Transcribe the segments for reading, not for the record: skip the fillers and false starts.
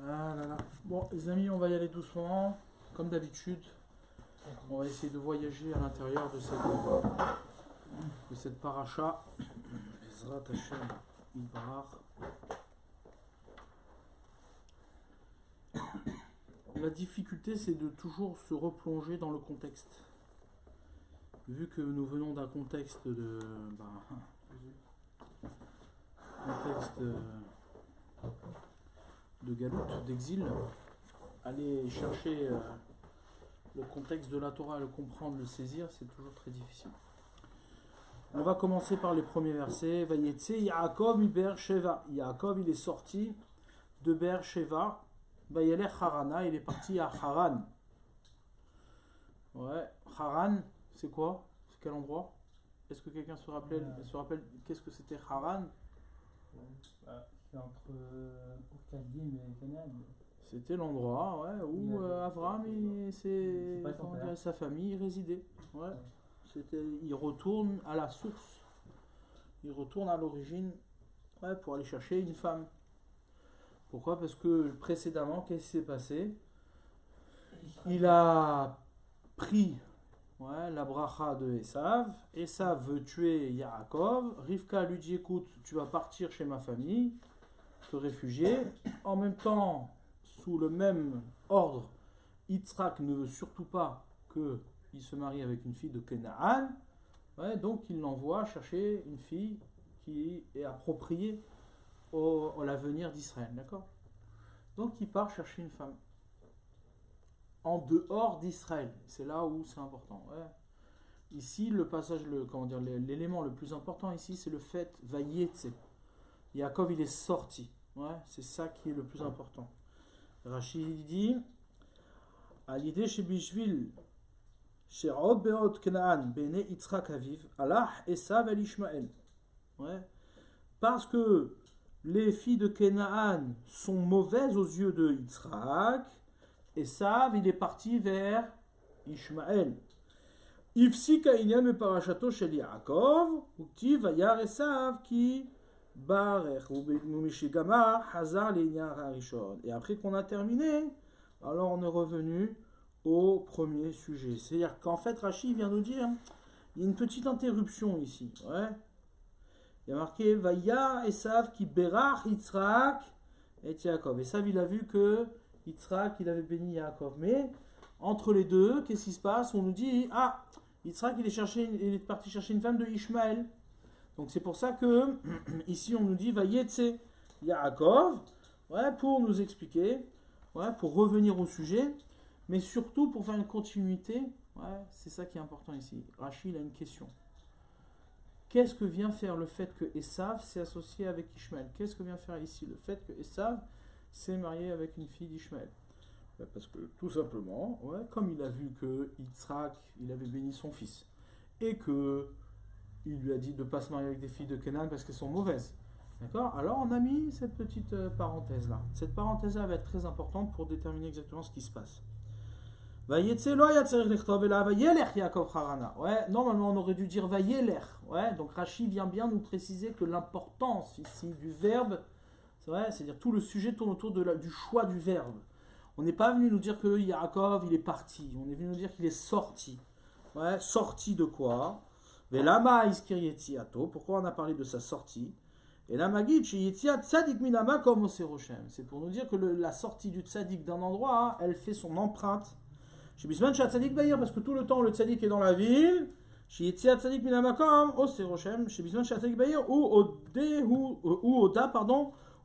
Ah là là. Bon, les amis, on va y aller doucement, comme d'habitude. On va essayer de voyager à l'intérieur de cette paracha. Ezrat Hashem Yitbarach. La difficulté, c'est de toujours se replonger dans le contexte. Vu que nous venons d'un contexte contexte de galoute, d'exil, aller chercher le contexte de la Torah, le comprendre, le saisir, c'est toujours très difficile. On va commencer par les premiers versets. Vayetse Yaakov mi Be'er Sheva. Yaakov, il est sorti de Be'er Sheva. Vayelech Harana, il est parti à Haran. Ouais, Haran, c'est quoi? C'est quel endroit? Est-ce que quelqu'un se rappelle qu'est-ce que c'était Haran? C'est entre Orkadim et Canaan. C'était l'endroit où Avram et sa famille résidaient. Ouais. Il retourne à la source. Il retourne à l'origine pour aller chercher une femme. Pourquoi? Parce que précédemment, qu'est-ce qui s'est passé? Il a pris la bracha de Esav. Esav veut tuer Yaakov. Rivka lui dit, écoute, tu vas partir chez ma famille, te réfugier. En même temps, sous le même ordre, Yitzhak ne veut surtout pas qu'il se marie avec une fille de Canaan. Donc il l'envoie chercher une fille qui est appropriée à l'avenir d'Israël. D'accord? Donc il part chercher une femme en dehors d'Israël. C'est là où c'est important. Ici, le passage, l'élément le plus important ici, c'est le fait Vayetse. Yaakov, il est sorti. C'est ça qui est le plus important. Rachid dit à l'idée chez Bishvil She'od be'od Canaan bene Yitzhak aviv Allah Esav el Ishmael. Parce que les filles de Canaan sont mauvaises aux yeux de Yitzhak, Esav il est parti vers Ishmael. Ifsika inyan me parashato shel Yaakov ukti vayar Esav ki barech umishigamar hazar l'inyan harishon. Et après qu'on a terminé, alors on est revenu au premier sujet. C'est-à-dire qu'en fait Rashi vient nous dire, il y a une petite interruption ici. Il y a marqué Vayar Esav ki berach Yitzhak et Yaakov. Esav il a vu que Yitzhak il avait béni Yaakov. Mais entre les deux, qu'est-ce qui se passe? On nous dit Yitzhak il est parti chercher une femme de Ishmaël. Donc c'est pour ça que ici on nous dit Vayetse Yaakov, pour nous expliquer, pour revenir au sujet, mais surtout pour faire une continuité. C'est ça qui est important ici. Rachid a une question. Qu'est-ce que vient faire le fait que Esav s'est associé avec Ishmaël? Qu'est-ce que vient faire ici le fait que Esav s'est marié avec une fille d'Ishmaël? Parce que tout simplement, comme il a vu que Yitzhak il avait béni son fils et que il lui a dit de ne pas se marier avec des filles de Canaan parce qu'elles sont mauvaises. D'accord? Alors on a mis cette petite parenthèse là. Cette parenthèse là va être très importante pour déterminer exactement ce qui se passe. Normalement on aurait dû dire Vayelech. Donc Rashi vient bien nous préciser que l'importance ici du verbe, c'est-à-dire tout le sujet tourne autour du choix du verbe. On n'est pas venu nous dire que Yaakov il est parti. On est venu nous dire qu'il est sorti. Sorti de quoi? Pourquoi on a parlé de sa sortie? Et la Magid, c'est pour nous dire que la sortie du tzaddik d'un endroit, elle fait son empreinte. Parce que tout le temps le tzaddik est dans la ville,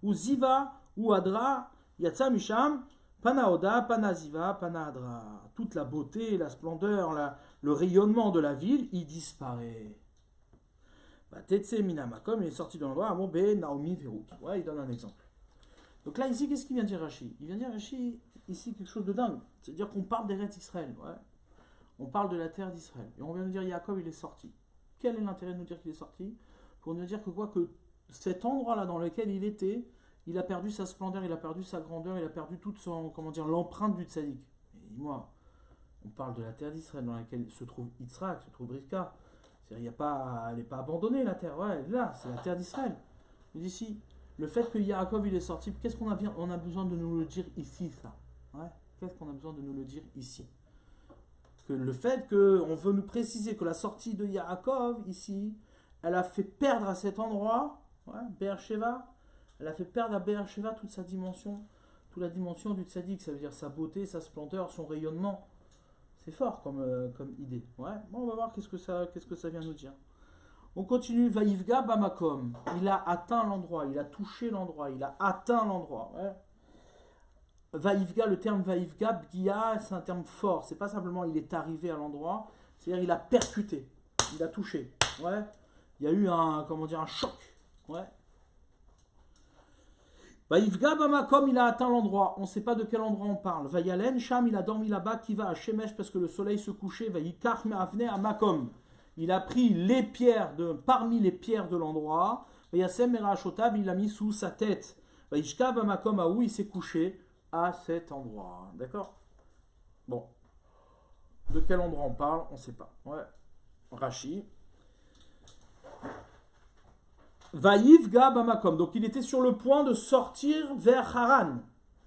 ou Ziva, ou Adra, Yatsa Misham, Panaoda, Panaziva, Panadra. Toute la beauté, la splendeur, le rayonnement de la ville, il disparaît. Tetse Minamakom, il est sorti de l'endroit, Amon Be Naomi Verut. Il donne un exemple. Donc là, ici, qu'est-ce qu'il vient dire Rashi? Il vient dire Rashi, ici, quelque chose de dingue. C'est-à-dire qu'on parle d'Eretz Israël. On parle de la terre d'Israël. Et on vient de dire Yaakov, il est sorti. Quel est l'intérêt de nous dire qu'il est sorti? Pour nous dire que cet endroit-là dans lequel il était, il a perdu sa splendeur, il a perdu sa grandeur, il a perdu toute l'empreinte du tzaddik. Et dis-moi, on parle de la terre d'Israël dans laquelle se trouve Yitzhak, se trouve Rivka. Elle n'est pas abandonnée la terre, elle est là, c'est la terre d'Israël. Mais ici, Le fait que Yaakov il est sorti, qu'est-ce qu'on a bien, on a besoin de nous le dire ici, ça. Ouais. Qu'est-ce qu'on a besoin de nous le dire ici? Que le fait qu'on veut nous préciser que la sortie de Yaakov ici, elle a fait perdre à cet endroit, ouais, Beersheva, elle a fait perdre à Beersheva toute sa dimension, toute la dimension du tzaddik, ça veut dire sa beauté, sa splendeur, son rayonnement. C'est fort comme idée. Ouais. Bon, on va voir qu'est-ce que ça vient nous dire. On continue. Vaïvga Bamakom. Il a atteint l'endroit, il a touché l'endroit, il a atteint l'endroit. Ouais. Vaïvga, le terme Vaïvga, Bgia, c'est un terme fort. C'est pas simplement il est arrivé à l'endroit, c'est-à-dire il a percuté, il a touché. Ouais. Il y a eu un choc. Ouais. Vaïvga Bamakom, il a atteint l'endroit. On ne sait pas de quel endroit on parle. Vaïalen, Sham, il a dormi là-bas. Qui va à Shemesh parce que le soleil se couchait. Vaïkar Me'avne à Makom. Il a pris les pierres parmi les pierres de l'endroit. Vaïasem Merashotab, il l'a mis sous sa tête. Vaïshka Bamakom, où il s'est couché à cet endroit. D'accord? Bon. De quel endroit on parle? On ne sait pas. Ouais. Rashi. Vaïvga Bamakom. Donc il était sur le point de sortir vers Haran.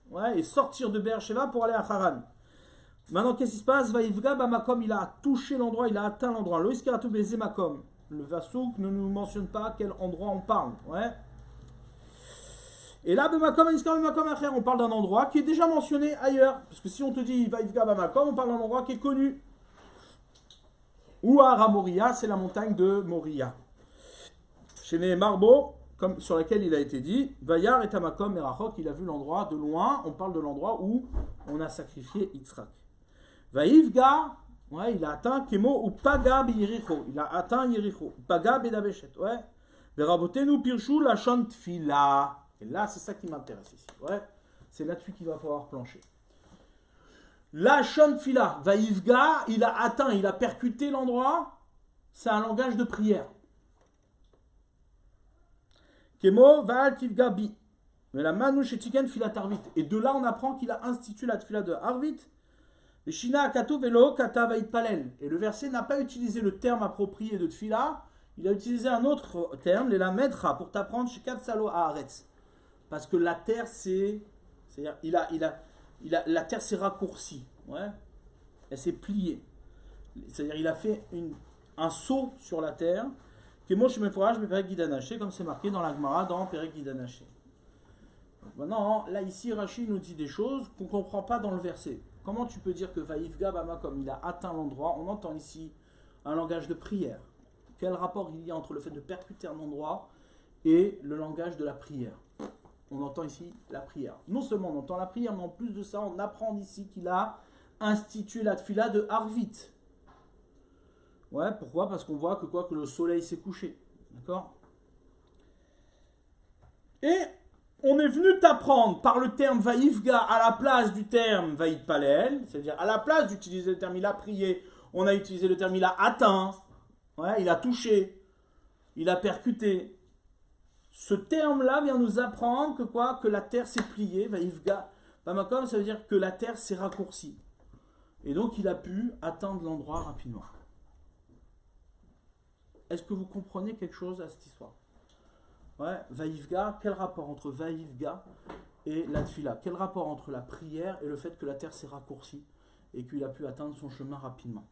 Ouais, et sortir de Beersheva pour aller à Haran. Maintenant, qu'est-ce qui se passe? Vaïvga Bamakom, il a touché l'endroit, il a atteint l'endroit. Loïskaratou Bezemakom. Le Vasouk ne nous mentionne pas quel endroit on parle. Ouais. Et là, Bamakom, on parle d'un endroit qui est déjà mentionné ailleurs. Parce que si on te dit Vaïvga Bamakom, on parle d'un endroit qui est connu. Ou à Moria, c'est la montagne de Moria. Chez les Marbo, comme sur laquelle il a été dit, Vayar et Tamakom Merachok, il a vu l'endroit de loin, on parle de l'endroit où on a sacrifié Yitzhak. Vaïvga, ouais, il a atteint Kemo ou Paga Yericho, il a atteint Yericho, Paga Bedabeshet, ouais. Verabotenu Pirchou la Fila. Et là, c'est ça qui m'intéresse ici, ouais. C'est là-dessus qu'il va falloir plancher. La Fila, Vaïvga, il a atteint, il a percuté l'endroit, c'est un langage de prière. Kemo Vaal Tivga Bi. Mais la Manouche et Tiken Filat Arvit. Et de là, on apprend qu'il a institué la Tfila de Arvit. Et Shina Akato Velo Kata Vait Palel. Et le verset n'a pas utilisé le terme approprié de Tfila. Il a utilisé un autre terme, les Lamedra, pour t'apprendre chez Katsalo Haaretz. Parce que la terre, c'est-à-dire, la terre s'est raccourcie. Ouais. Elle s'est pliée. C'est-à-dire, il a fait un saut sur la terre. Kemo Shemeforaj Perek Gidanaché, comme c'est marqué dans la Gemara, dans Perek Gidanaché. Maintenant, là, ici, Rashi nous dit des choses qu'on ne comprend pas dans le verset. Comment tu peux dire que Vaïvga Bamakom, il a atteint l'endroit? On entend ici un langage de prière. Quel rapport il y a entre le fait de percuter un endroit et le langage de la prière? On entend ici la prière. Non seulement on entend la prière, mais en plus de ça, on apprend ici qu'il a institué la tfila de Arvit. Ouais, pourquoi? Parce qu'on voit que le soleil s'est couché. D'accord? Et on est venu t'apprendre par le terme Vaïvga à la place du terme Vaïd Palel, c'est-à-dire à la place d'utiliser le terme il a prié, on a utilisé le terme il a atteint, ouais, il a touché, il a percuté. Ce terme-là vient nous apprendre que la terre s'est pliée, Vaïvga. Bamakom, ça veut dire que la terre s'est raccourcie. Et donc il a pu atteindre l'endroit rapidement. Est-ce que vous comprenez quelque chose à cette histoire? Ouais, Vaïvga, quel rapport entre Vaïvga et la tfila? Quel rapport entre la prière et le fait que la terre s'est raccourcie et qu'il a pu atteindre son chemin rapidement?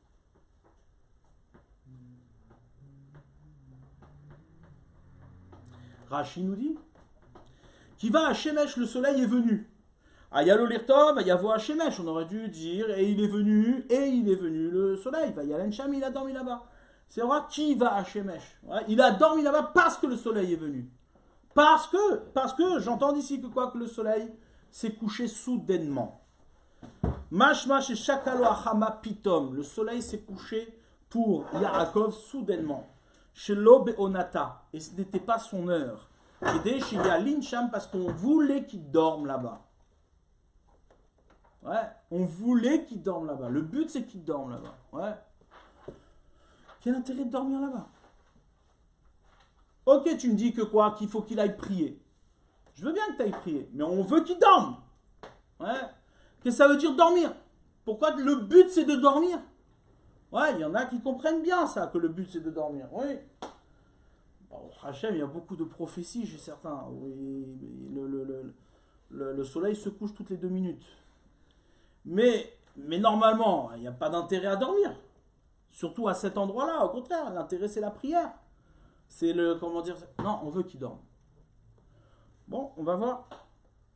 Rashi nous dit qui va à Shemesh, le soleil est venu. Ayalo Lirtov, Ayavo à Shemesh, on aurait dû dire et il est venu le soleil. Vayalen Sham, il a dormi là-bas. C'est vrai, qui va à Shemesh? Ouais, il a dormi là-bas parce que le soleil est venu. Parce que j'entends d'ici que le soleil s'est couché soudainement. Mashmash et Shakalo Achama Pitom, le soleil s'est couché pour Yaakov soudainement. Chez l'Obe Onata, et ce n'était pas son heure. Et chez Yalin Sham, parce qu'on voulait qu'il dorme là-bas. Ouais, on voulait qu'il dorme là-bas. Le but, c'est qu'il dorme là-bas. Ouais. Quel intérêt de dormir là-bas? Ok, tu me dis qu'il faut qu'il aille prier. Je veux bien que tu ailles prier, mais on veut qu'il dorme. Ouais. Qu'est-ce que ça veut dire dormir? Pourquoi le but c'est de dormir? Ouais, il y en a qui comprennent bien ça, que le but c'est de dormir. Oui. Hachem, il y a beaucoup de prophéties chez certains. Le soleil se couche toutes les 2 minutes. Mais normalement, il n'y a pas d'intérêt à dormir. Surtout à cet endroit-là, au contraire, l'intérêt c'est la prière. C'est le, comment dire, non, on veut qu'il dorme. Bon, on va voir.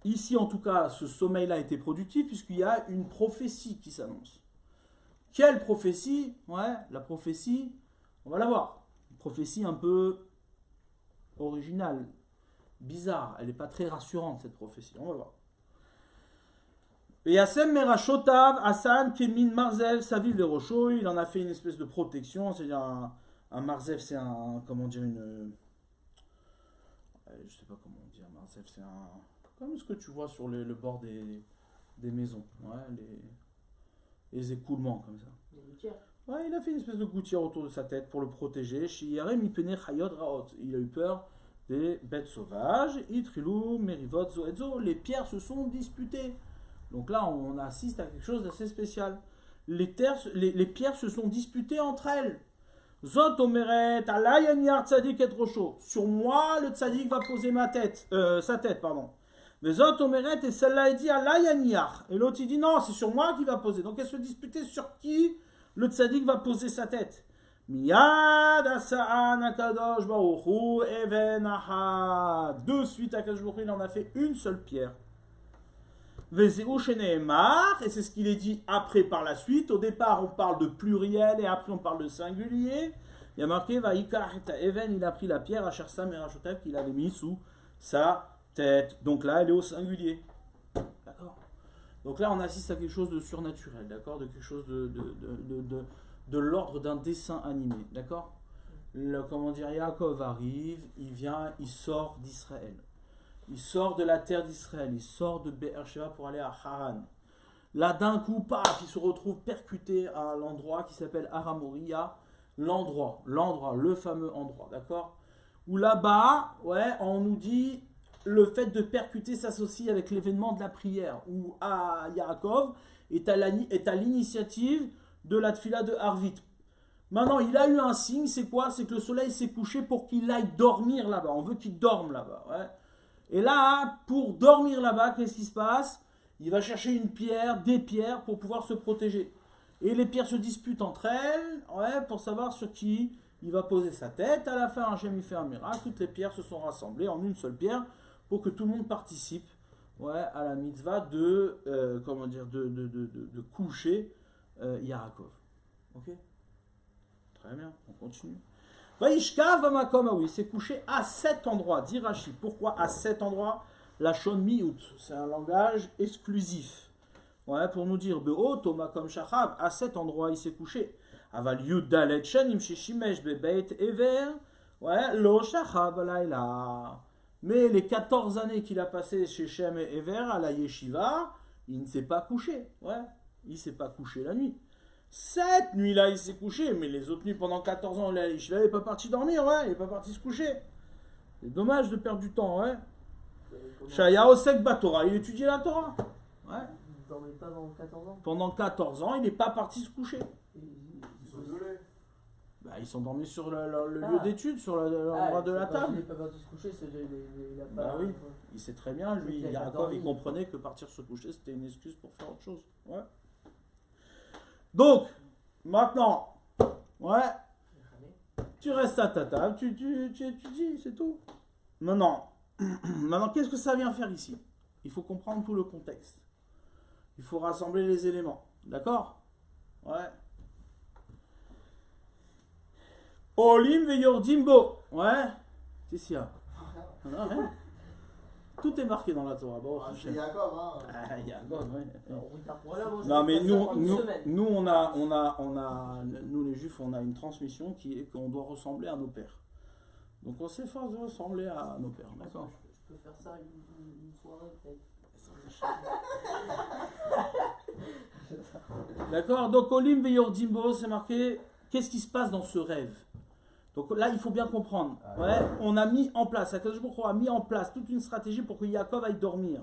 Ici, en tout cas, ce sommeil-là a été productif puisqu'il y a une prophétie qui s'annonce. Quelle prophétie? Ouais, la prophétie, on va la voir. Une prophétie un peu originale, bizarre. Elle n'est pas très rassurante, cette prophétie. On va voir. Yasem Merashotav, Hassan, Kemin, Marzev, Savil de Rocho, il en a fait une espèce de protection, c'est-à-dire un Marzev, c'est un, comment dire, une, je sais pas comment dire, Marzev, c'est un, comme ce que tu vois sur le bord des maisons, ouais, les écoulements comme ça. Les gouttières. Ouais, il a fait une espèce de gouttière autour de sa tête pour le protéger. Shiarem Ipene Chayot Raot, il a eu peur des bêtes sauvages, Itrilou, Merivot, Zoedzo, les pierres se sont disputées. Donc là, on assiste à quelque chose d'assez spécial. Les pierres se sont disputées entre elles. Zot omeret, alayaniar tzadik et rocho. Sur moi, le tzadik va poser sa tête, pardon. Mais Zot omeret, et celle-là est dit alayaniar. Et l'autre il dit non, c'est sur moi qui va poser. Donc elles se disputaient sur qui le tzadik va poser sa tête. Miyad asa'an akadosh baruchu even ahad. De suite, Akadosh Baruch Hu, il en a fait une seule pierre. Et c'est ce qu'il est dit après par la suite. Au départ, on parle de pluriel et après on parle de singulier. Il y a marqué il a pris la pierre à Shersam et Rachotav qu'il avait mis sous sa tête. Donc là, elle est au singulier. D'accord. Donc là, on assiste à quelque chose de surnaturel, d'accord, de quelque chose de l'ordre d'un dessin animé, d'accord. Comment dire, Yaakov arrive, il vient, il sort d'Israël. Il sort de la terre d'Israël, il sort de Be'er-Sheva pour aller à Haran. Là, d'un coup, paf, il se retrouve percuté à l'endroit qui s'appelle Aramoria, l'endroit, le fameux endroit, d'accord? Où là-bas, ouais, on nous dit, le fait de percuter s'associe avec l'événement de la prière, où Yaakov est à l'initiative de la tfila de Harvit. Maintenant, il a eu un signe, c'est quoi? C'est que le soleil s'est couché pour qu'il aille dormir là-bas. On veut qu'il dorme là-bas, ouais. Et là, pour dormir là-bas, qu'est-ce qui se passe? Il va chercher une pierre, des pierres pour pouvoir se protéger. Et les pierres se disputent entre elles, ouais, pour savoir sur qui il va poser sa tête. À la fin, Hachem il fait un miracle. Toutes les pierres se sont rassemblées en une seule pierre pour que tout le monde participe, ouais, à la mitzvah de coucher Yaakov. Ok? Très bien, on continue. Il s'est couché à cet endroit, dit Rashi. Pourquoi à cet endroit? La shon miut, c'est un langage exclusif. Ouais, pour nous dire, à cet endroit il s'est couché. Aval yudalet shanim shishimesh bebeit ever, ouais, lo shachab alayla. Mais les 14 années qu'il a passé chez Shem et Ever à la yeshiva, il ne s'est pas couché. Ouais, il ne s'est pas couché la nuit. Cette nuit-là, il s'est couché, mais les autres nuits, pendant 14 ans, il n'est pas parti dormir, ouais, il n'est pas parti se coucher. C'est dommage de perdre du temps, ouais. Shaya Osek Batora, il étudiait la Torah. Ouais. Il ne dormait pas pendant 14 ans. Pendant 14 ans, il n'est pas parti se coucher. Ils sont isolés. Bah, ils sont dormis sur le lieu d'étude, sur l'endroit de la table. Il n'est pas parti se coucher, c'est il a pas. Bah oui, il sait très bien, lui, Yaakov, il comprenait que partir se coucher, c'était une excuse pour faire autre chose. Ouais. Donc, maintenant, ouais, tu restes à ta table, tu étudies, c'est tout. Maintenant, qu'est-ce que ça vient faire ici? Il faut comprendre tout le contexte. Il faut rassembler les éléments. D'accord? Ouais. Olim veyordim-bo. Ouais. Qu'est-ce qu'il y a? Ouais. Tout est marqué dans la Torah. Bon, c'est Yaakov, hein. Ah, Yaakov, ouais. Voilà, moi, Non, mais nous, les Juifs, on a une transmission qui est qu'on doit ressembler à nos pères. Donc on s'efforce de ressembler à nos pères, d'accord? Je peux faire ça une soirée, peut-être. D'accord? Donc Olim Veyordimbo, c'est marqué. Qu'est-ce qui se passe dans ce rêve? Donc là, il faut bien comprendre. Ouais, on a mis en place, Akadosh Baruch Hu a mis en place toute une stratégie pour que Yaakov aille dormir.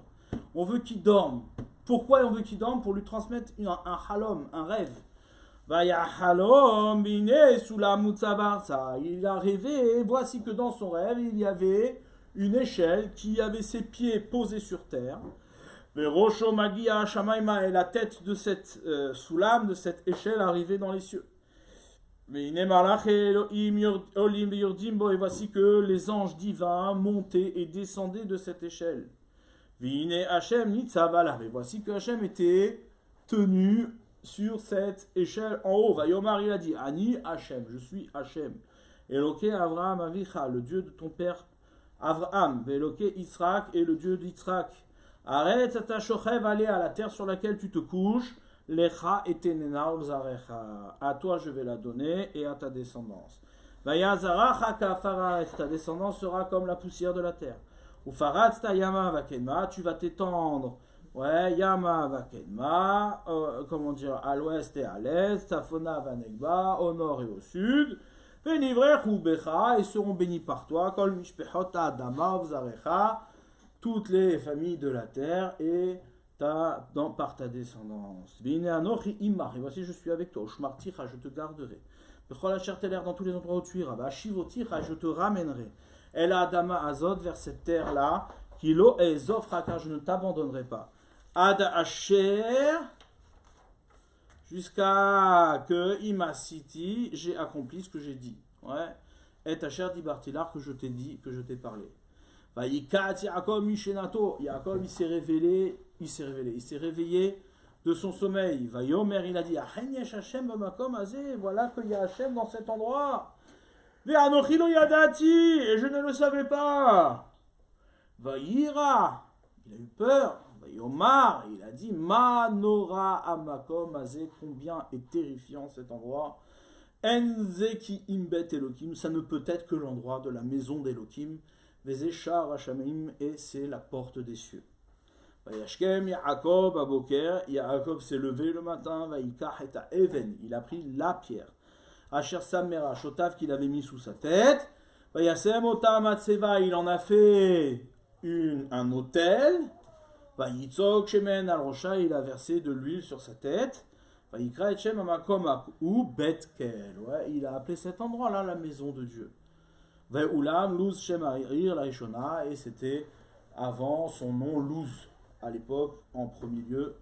On veut qu'il dorme. Pourquoi on veut qu'il dorme? Pour lui transmettre un halom, un rêve. Vayachalom bine sulam mutzabarza. Il a rêvé, voici que dans son rêve, il y avait une échelle qui avait ses pieds posés sur terre. Verosho magia shamaima, et la tête de cette soulam, de cette échelle, arrivait dans les cieux. Et voici que les anges divins montaient et descendaient de cette échelle. Et voici que Hachem était tenu sur cette échelle en haut. Vayomar, il a dit, Ani Hachem, je suis Hachem. Eloké Avraham Avicha, le Dieu de ton père Avraham. Veloké Yitzhak, et le Dieu d'Yitzhak. Arrête ta shochev, allez à la terre sur laquelle tu te couches. Lecha et tenena ulzarecha. À toi je vais la donner et à ta descendance. Vayazaracha kafarat, ta descendance sera comme la poussière de la terre. Ufarat ta yama vakenma, tu vas t'étendre. Ouais, yama vakenma, comment dire, à l'ouest et à l'est, tafona vanegba, au nord et au sud. Venivrer becha, et seront bénis par toi. Kol mishpechot adama ulzarecha, toutes les familles de la terre et par ta descendance. Et voici je suis avec toi. Ushmarticha, je te garderai. Bechol asher teler, dans tous les endroits où tu iras. Ashivoticha, je te ramènerai. El adama azot, vers cette terre là. Kilo ezofra, car je ne t'abandonnerai pas. Ad asher, jusqu'à que imasiti, j'ai accompli ce que j'ai dit. Ouais. Et asher dibartilar, que je t'ai dit, que je t'ai parlé. Yaakov Mishenato, Yaakov il s'est réveillé de son sommeil. Vayomer, il a dit, voilà qu'il y a Hachem dans cet endroit. Ve'anochi lo yadati, et je ne le savais pas. Vayira, il a eu peur. Vayomar, il a dit, Manora amakom azé, combien est terrifiant cet endroit. Enzeki imbet Elohim, ça ne peut être que l'endroit de la maison d'Elohim. Vezeshar Hashamim, et c'est la porte des cieux. Vayashkem Yaakov aboker, Yaakov s'est levé le matin, Vayikach et Even, il a pris la pierre. Asher Samera Shotav qu'il avait mis sous sa tête. Vayasem Otam Atseva, il en a fait un autel. Vayitzok Shemen al Rosha, il a versé de l'huile sur sa tête. Vayikra et Shem Amakom ou Betkel, ouais, il a appelé cet endroit-là la maison de Dieu. Ve'ulam Luz Shem Ha'ir la Rishona, et c'était avant son nom Luz. À l'époque, en premier lieu,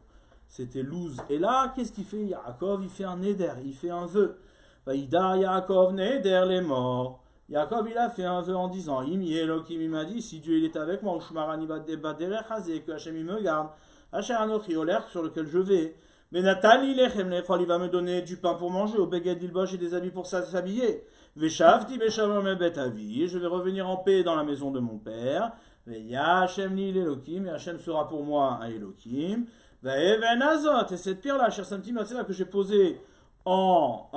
c'était Luz. Et là, qu'est-ce qu'il fait Yaakov? Il fait un neder, il fait un vœu. Vaïdar Yaakov neder les morts. Yaakov, il a fait un vœu en disant, Imi Elohim, il m'a dit, si Dieu il est avec moi, Ushmarani baderech hazeh, que Hachem il me garde, Asher Anochi Oler, sur lequel je vais. Benatali lechem lechol, il va me donner du pain pour manger, au beged ilbosh et des habits pour s'habiller. Veshavti beshalom bet avi, je vais revenir en paix dans la maison de mon père. Veya Hashem li l'Elohim, et Hashem sera pour moi un Elohim. Ve'even azot, et cette pierre-là, cher Samtim, que j'ai posée en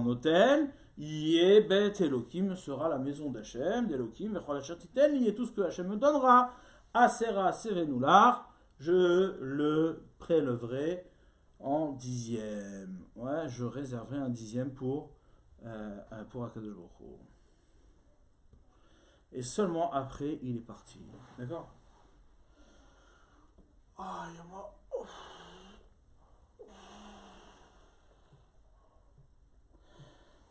autel, Yé bet Elohim sera la maison d'Hachem, d'Elohim, vechol asher titen, y est tout ce que Hachem me donnera. Asera serenoular, je le prélèverai en dixième. Ouais, je réserverai un dixième pour Akadosh Baruch Hu. Et seulement après, il est parti. D'accord?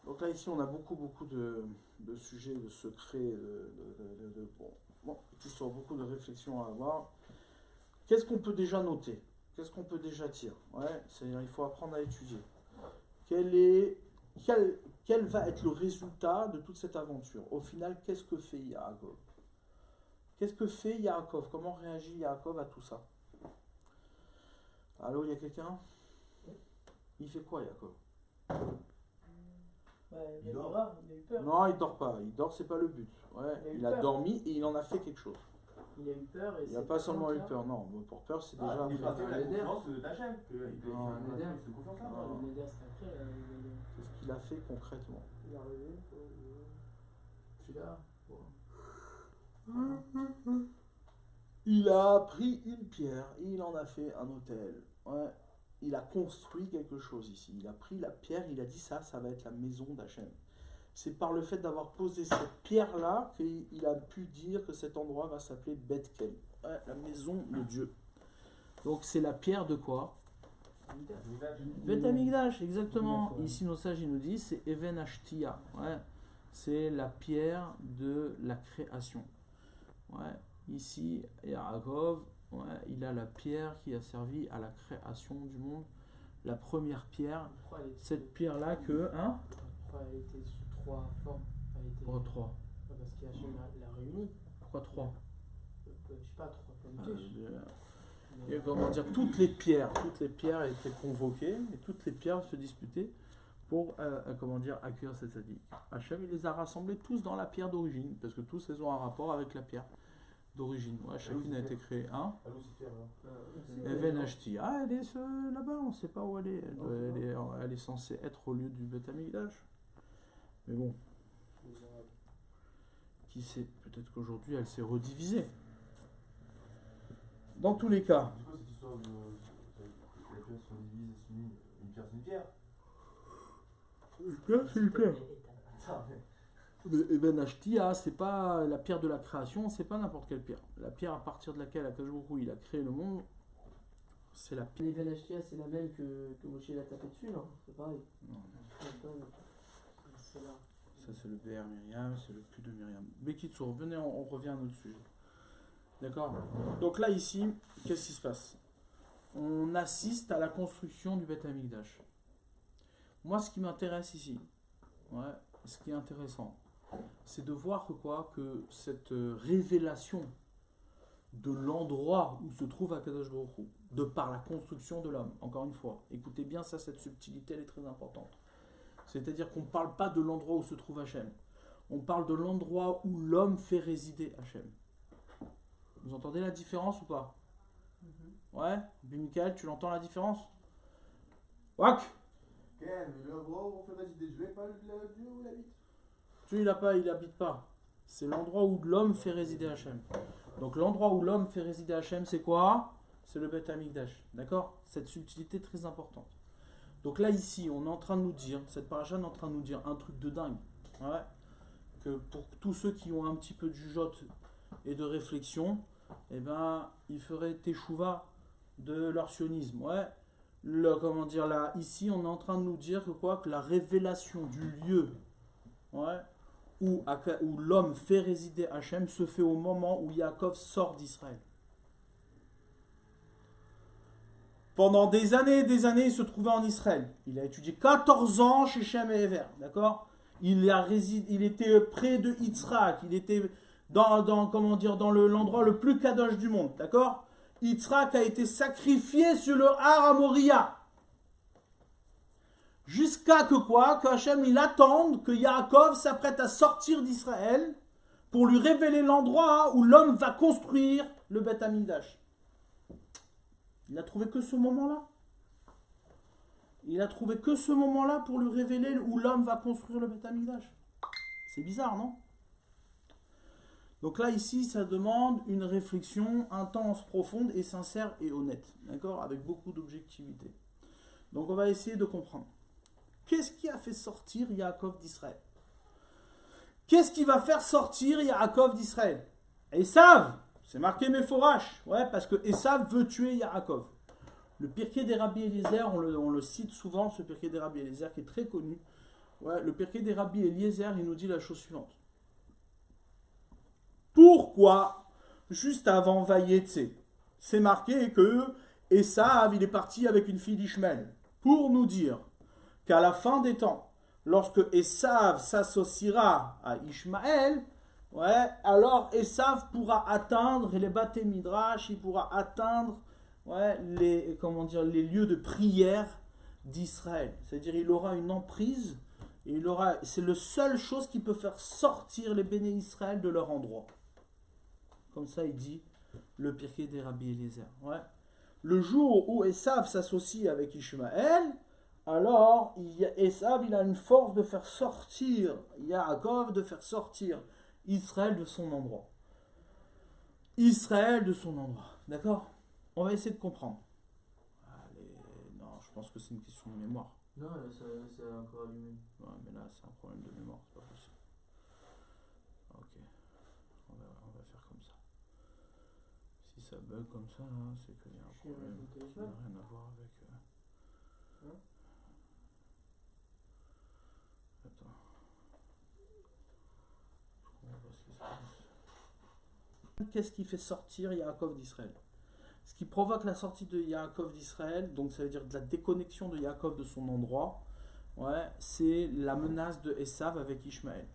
Donc là, ici, on a beaucoup de sujets, de secrets, qui sont beaucoup de réflexions à avoir. Qu'est-ce qu'on peut déjà noter? Qu'est-ce qu'on peut déjà dire? Ouais, c'est-à-dire, il faut apprendre à étudier. Quel va être le résultat de toute cette aventure? Au final, qu'est-ce que fait Yaakov? Qu'est-ce que fait Yaakov? Comment réagit Yaakov à tout ça? Allô, il y a quelqu'un? Il fait quoi, Yaakov? Il a eu peur. Non, il dort pas. Il dort, c'est pas le but. Ouais, il a dormi et il en a fait quelque chose. Il a eu peur. Et il n'a pas seulement eu peur, non. Pour peur, c'est déjà après. Il a la confiance d'Hachem. Qu'est-ce qu'il a fait concrètement? Il est arrivé. Je suis là. Il a pris une pierre et il en a fait un autel. Ouais. Il a construit quelque chose ici. Il a pris la pierre, il a dit ça va être la maison d'Hachem. C'est par le fait d'avoir posé cette pierre-là qu'il a pu dire que cet endroit va s'appeler Betkel, ouais, la maison de Dieu. Donc c'est la pierre de quoi? Bet Amikdash, exactement. Ici, nos sages ils nous disent c'est Even Ashtia. Ouais. C'est la pierre de la création. Ouais. Ici, Yaakov, ouais, il a la pierre qui a servi à la création du monde. La première pierre. Cette pierre-là que. Hein? Pourquoi elle était sous 3 formes? Pourquoi 3? Parce qu'Hachem l'a réunie. Pourquoi 3? Je sais pas, 3 formes. Et comment dire, toutes les pierres étaient convoquées, et toutes les pierres se disputaient pour comment dire, accueillir cette sadique. Hachem, il les a rassemblés tous dans la pierre d'origine, parce que tous ils ont un rapport avec la pierre d'origine. Ouais, chacune a été créée. Hein? Even Ashti. Ah, elle est là-bas, on ne sait pas où elle est. Elle est censée être au lieu du Bet Amikdash. Mais bon, qui sait, peut-être qu'aujourd'hui elle s'est redivisée. Dans tous les cas. C'est quoi cette histoire de. La pierre se divise et s'unit? Une pierre, c'est une pierre. Une pierre, c'est une pierre. Eben Ashtia, c'est pas la pierre de la création, c'est pas n'importe quelle pierre. La pierre à partir de laquelle Akadosh Baruch Hu, il a créé le monde, c'est la pierre. Eben Ashtia, c'est la même que Moshe l'a tapé dessus, non? C'est pareil. Non. C'est là. Ça, c'est le BR Myriam, c'est le Q de Myriam. Bekitsour, venez, on revient à notre sujet. D'accord? Donc là, ici, qu'est-ce qui se passe? On assiste à la construction du Bet Amikdash. Moi, ce qui m'intéresse ici, ouais, ce qui est intéressant, c'est de voir que cette révélation de l'endroit où se trouve Akadosh Baruch Hu, de par la construction de l'homme, encore une fois, écoutez bien ça, cette subtilité, elle est très importante. C'est-à-dire qu'on ne parle pas de l'endroit où se trouve Hachem. On parle de l'endroit où l'homme fait résider Hachem. Vous entendez la différence ou pas? Ouais? Michael, tu l'entends la différence? Wak! Ken, mais l'endroit où on fait résider, je vais pas le lieu où il habite. Tu, il habite pas. C'est l'endroit où l'homme fait résider Hachem. Donc l'endroit où l'homme fait résider Hachem, c'est quoi? C'est le Bet Amikdash. D'accord? Cette subtilité très importante. Donc là, ici, on est en train de nous dire, cette paracha est en train de nous dire un truc de dingue. Ouais? Que pour tous ceux qui ont un petit peu de jugeote et de réflexion, eh ben, ils feraient teshuva de leur sionisme. Ouais? Comment dire, là, ici, on est en train de nous dire que la révélation du lieu, ouais, où l'homme fait résider Hachem se fait au moment où Yaakov sort d'Israël. Pendant des années et des années, il se trouvait en Israël. Il a étudié 14 ans chez Shem et Ever, d'accord? Il était près de Yitzhak, il était dans l'endroit le plus kadosh du monde, d'accord? Yitzhak a été sacrifié sur le Har à Moria. Jusqu'à que Hachem il attende que Yaakov s'apprête à sortir d'Israël pour lui révéler l'endroit où l'homme va construire le Bet Amikdash. Il n'a trouvé que ce moment-là. Il a trouvé que ce moment-là pour lui révéler où l'homme va construire le Bet Amikdash. C'est bizarre, non? Donc là, ici, ça demande une réflexion intense, profonde et sincère et honnête. D'accord? Avec beaucoup d'objectivité. Donc on va essayer de comprendre. Qu'est-ce qui a fait sortir Yaakov d'Israël? Qu'est-ce qui va faire sortir Yaakov d'Israël? Esav, c'est marqué Mephorash, ouais, parce que Esav veut tuer Yaakov. Le Pirkei des Rabbi Eliezer, on le cite souvent, ce Pirkei des Rabbi Eliezer qui est très connu. Ouais, le Pirkei des Rabbi Eliezer, il nous dit la chose suivante. Pourquoi, juste avant Vayetse, c'est marqué que Esav, il est parti avec une fille d'Ishmaël, pour nous dire qu'à la fin des temps, lorsque Esav s'associera à Ishmaël, ouais, alors Esav pourra atteindre les Baté Midrash, il pourra atteindre, ouais, les lieux de prière d'Israël. C'est-à-dire il aura une emprise, et c'est la seule chose qui peut faire sortir les béné Israël de leur endroit. Comme ça il dit le Pirkei des Rabbi Eliezer. Ouais. Le jour où Esav s'associe avec Ishmaël, alors Esav il a une force de faire sortir Yaakov, de faire sortir Israël de son endroit. Israël de son endroit. D'accord? On va essayer de comprendre. Allez, non, je pense que c'est une question de mémoire. Non, c'est encore allumé. Ouais, mais là, c'est un problème de mémoire, c'est pas possible. Ok. On va faire comme ça. Si ça bug comme ça, hein, c'est qu'il y a un problème qui n'a rien à voir avec... Qu'est-ce qui fait sortir Yaakov d'Israël? Ce qui provoque la sortie de Yaakov d'Israël, donc ça veut dire de la déconnexion de Yaakov de son endroit, ouais, c'est la menace de Esav avec Ishmaël.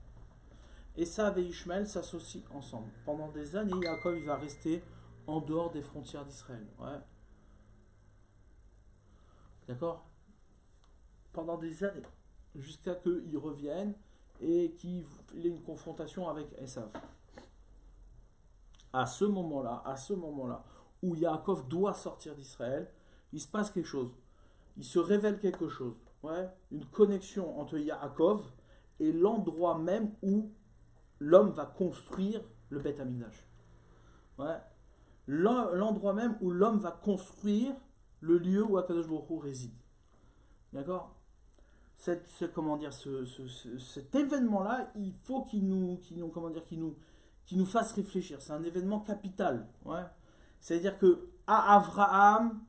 Esav et Ishmaël s'associent ensemble. Pendant des années, Yaakov il va rester en dehors des frontières d'Israël. Ouais. D'accord? Pendant des années, jusqu'à qu'il revienne et qu'il ait une confrontation avec Esav. À ce moment-là, où Yaakov doit sortir d'Israël, il se passe quelque chose. Il se révèle quelque chose. Ouais, une connexion entre Yaakov et l'endroit même où l'homme va construire le Beth Amikdash. Ouais. L'endroit même où l'homme va construire le lieu où Akadosh Baruch Hu réside. D'accord? Comment dire, cet événement-là, il faut qu'il nous fasse réfléchir. C'est un événement capital. Ouais. C'est-à-dire que à Abraham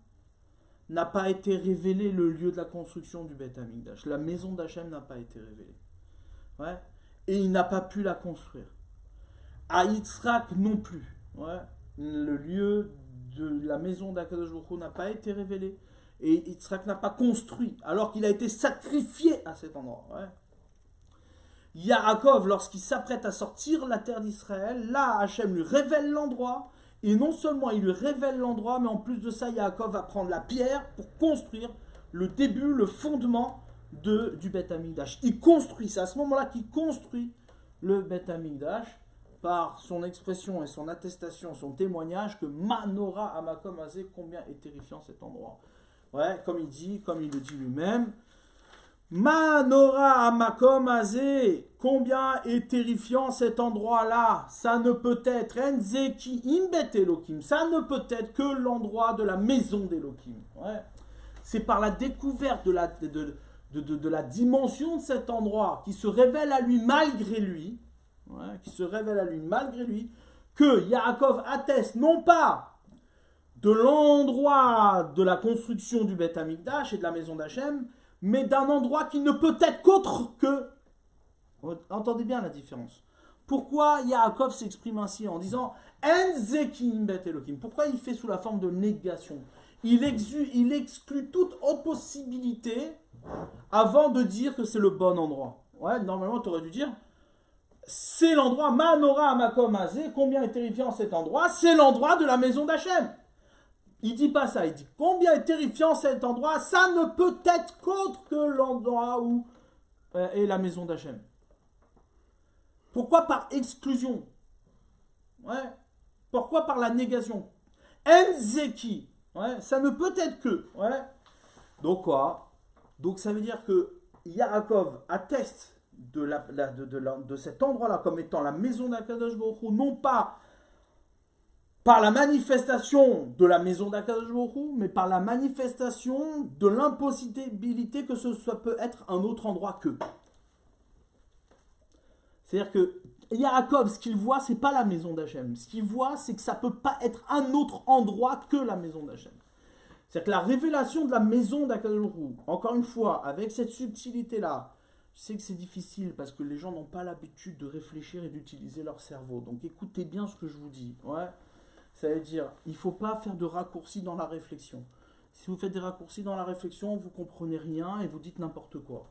n'a pas été révélé le lieu de la construction du Beth Amikdash. La maison d'Hachem n'a pas été révélée. Ouais. Et il n'a pas pu la construire. À Yitzhak non plus. Ouais. Le lieu de la maison d'Akadosh Baruch Hu n'a pas été révélé. Et Yitzhak n'a pas construit, alors qu'il a été sacrifié à cet endroit. Ouais. Yaakov, lorsqu'il s'apprête à sortir la terre d'Israël, là, Hachem lui révèle l'endroit. Et non seulement il lui révèle l'endroit, mais en plus de ça, Yaakov va prendre la pierre pour construire le début, le fondement du Beth Amikdash. Il construit, c'est à ce moment-là qu'il construit le Beth Amikdash par son expression et son attestation, son témoignage que Manora Amakom Azé, combien est terrifiant cet endroit. Ouais, comme il le dit lui-même, Manora Amakom Azé, combien est terrifiant cet endroit-là. Ça ne peut être Enzeki Imbet Elohim, ça ne peut être que l'endroit de la maison d'Elohim. Ouais. C'est par la découverte de la dimension de cet endroit qui se révèle à lui malgré lui, ouais, que Yaakov atteste non pas de l'endroit de la construction du Beth Amikdash et de la maison d'Hachem, mais d'un endroit qui ne peut être qu'autre que... Entendez bien la différence. Pourquoi Yaakov s'exprime ainsi en disant Enzekim bet Elohim? Pourquoi il fait sous la forme de négation? Il exclut toute autre possibilité avant de dire que c'est le bon endroit. Ouais, normalement, tu aurais dû dire c'est l'endroit Manora Amakom Azé, combien est terrifiant cet endroit, c'est l'endroit de la maison d'Hachem. Il dit pas ça, il dit combien est terrifiant cet endroit, ça ne peut être qu'autre que l'endroit où est la maison d'Hachem. Pourquoi par exclusion? Ouais. Pourquoi par la négation? Enzeki, ouais, ça ne peut être que. Ouais. Donc quoi? Donc ça veut dire que Yaakov atteste de cet endroit-là comme étant la maison d'Akadosh Baruch Hu, non pas par la manifestation de la maison d'Akadosh Baruch Hu, mais par la manifestation de l'impossibilité que ça peut être un autre endroit que. C'est-à-dire que Yaakov, ce qu'il voit, c'est pas la maison d'Hachem. Ce qu'il voit, c'est que ça peut pas être un autre endroit que la maison d'Hachem. C'est-à-dire que la révélation de la maison d'Akadosh Baruch Hu, encore une fois, avec cette subtilité-là, je sais que c'est difficile parce que les gens n'ont pas l'habitude de réfléchir et d'utiliser leur cerveau. Donc écoutez bien ce que je vous dis. Ouais. Ça veut dire, il ne faut pas faire de raccourcis dans la réflexion. Si vous faites des raccourcis dans la réflexion, vous ne comprenez rien et vous dites n'importe quoi.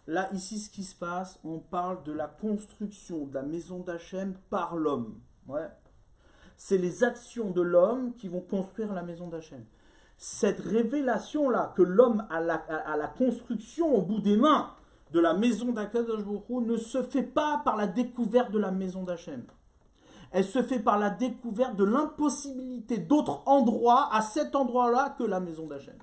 Là, ici, ce qui se passe, on parle de la construction de la maison d'Hachem par l'homme. Ouais. C'est les actions de l'homme qui vont construire la maison d'Hachem. Cette révélation-là, que l'homme a la construction au bout des mains de la maison d'Akadosh Baruch Hu, ne se fait pas par la découverte de la maison d'Hachem. Elle se fait par la découverte de l'impossibilité d'autres endroits à cet endroit-là que la maison d'Hachem.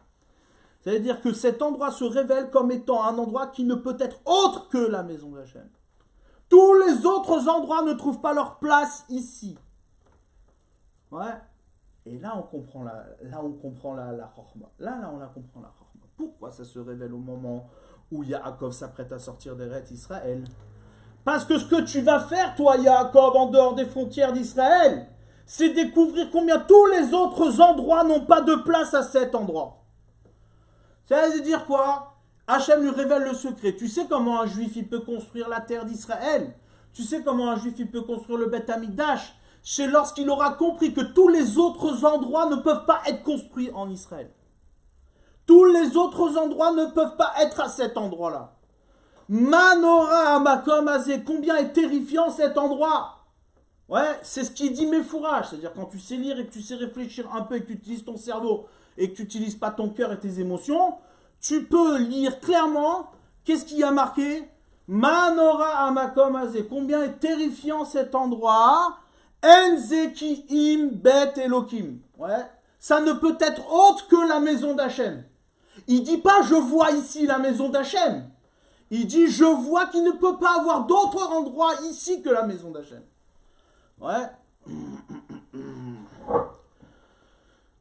C'est-à-dire que cet endroit se révèle comme étant un endroit qui ne peut être autre que la maison d'Hachem. Tous les autres endroits ne trouvent pas leur place ici. Ouais. Et là, on comprend la chorma. Là, on la comprend la chorma. Pourquoi ça se révèle au moment où Yaakov s'apprête à sortir d'Eretz Israël? Parce que ce que tu vas faire, toi, Yaakov, en dehors des frontières d'Israël, c'est découvrir combien tous les autres endroits n'ont pas de place à cet endroit. Ça veut dire quoi? Hachem lui révèle le secret. Tu sais comment un juif il peut construire la terre d'Israël? Tu sais comment un juif il peut construire le Beth Amikdash? C'est lorsqu'il aura compris que tous les autres endroits ne peuvent pas être construits en Israël. Tous les autres endroits ne peuvent pas être à cet endroit-là. Manora Amakom Azé, combien est terrifiant cet endroit? Ouais, c'est ce qui dit Mefourage. C'est-à-dire quand tu sais lire et que tu sais réfléchir un peu et que tu utilises ton cerveau et que tu n'utilises pas ton cœur et tes émotions, tu peux lire clairement qu'est-ce qui a marqué Manora Amakom Azé, combien est terrifiant cet endroit. Enzeki im bet Elokim. Ouais, ça ne peut être autre que la maison d'Hachem. Il dit pas je vois ici la maison d'Hachem. Il dit je vois qu'il ne peut pas avoir d'autre endroit ici que la maison d'Hachem. Ouais.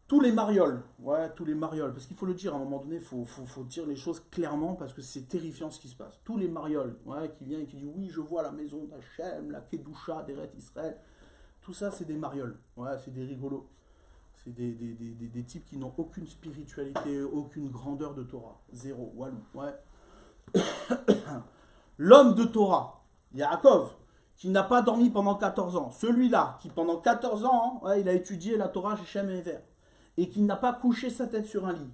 Tous les marioles, parce qu'il faut le dire à un moment donné, il faut dire les choses clairement parce que c'est terrifiant ce qui se passe. Tous les marioles, ouais, qui viennent et qui disent oui, je vois la maison d'Hachem, la Kedusha d'Eret Israël, tout ça c'est des marioles, ouais, c'est des rigolos. C'est des types qui n'ont aucune spiritualité, aucune grandeur de Torah. Zéro, walou, ouais. L'homme de Torah, Yaakov, qui n'a pas dormi pendant 14 ans, celui-là, qui pendant 14 ans, ouais, il a étudié la Torah chez Shem et Ever, et qui n'a pas couché sa tête sur un lit,